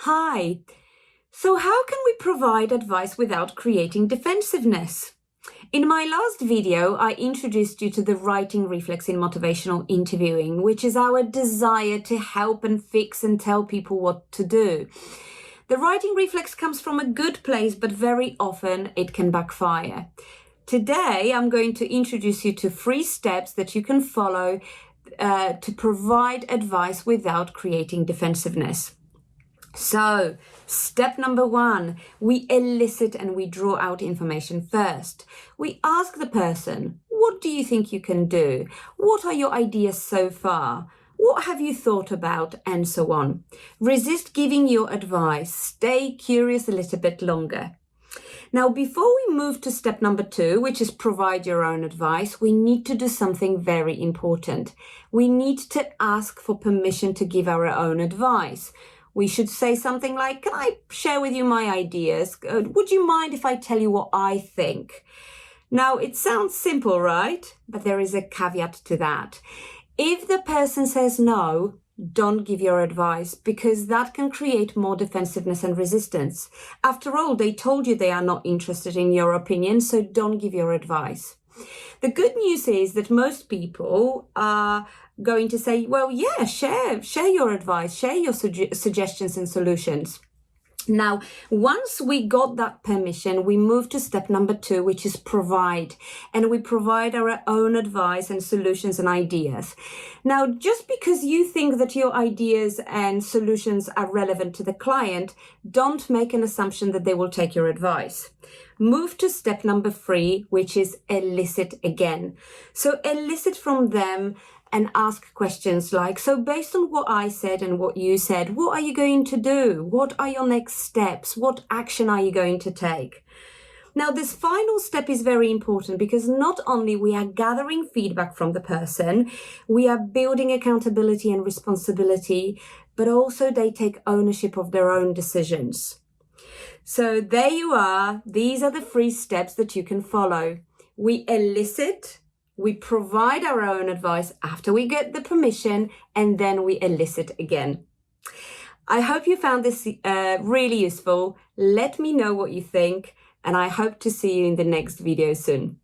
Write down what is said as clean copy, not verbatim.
Hi. So how can we provide advice without creating defensiveness? In my last video, I introduced you to the writing reflex in motivational interviewing, which is our desire to help and fix and tell people what to do. The writing reflex comes from a good place, but very often it can backfire. Today, I'm going to introduce you to 3 steps that you can follow to provide advice without creating defensiveness. So, step number 1, we elicit and we draw out information first. We ask the person, what do you think you can do? What are your ideas so far? What have you thought about? And so on. Resist giving your advice. Stay curious a little bit longer. Now, before we move to step number 2, which is provide your own advice, we need to do something very important. We need to ask for permission to give our own advice. We should say something like, can I share with you my ideas? Would you mind if I tell you what I think? Now, it sounds simple, right? But there is a caveat to that. If the person says no, don't give your advice, because that can create more defensiveness and resistance. After all, they told you they are not interested in your opinion, so don't give your advice. The good news is that most people are going to say, well, yeah, share your advice, share your suggestions and solutions. Now, once we got that permission, we move to step number 2, which is provide. And we provide our own advice and solutions and ideas. Now, just because you think that your ideas and solutions are relevant to the client, don't make an assumption that they will take your advice. Move to step number 3, which is elicit again. So elicit from them and ask questions like, so based on what I said and what you said, what are you going to do? What are your next steps? What action are you going to take? Now, this final step is very important because not only we are gathering feedback from the person, we are building accountability and responsibility, but also they take ownership of their own decisions. So there you are. These are the 3 steps that you can follow. We elicit, we provide our own advice after we get the permission, and then we elicit again. I hope you found this really useful. Let me know what you think, and I hope to see you in the next video soon.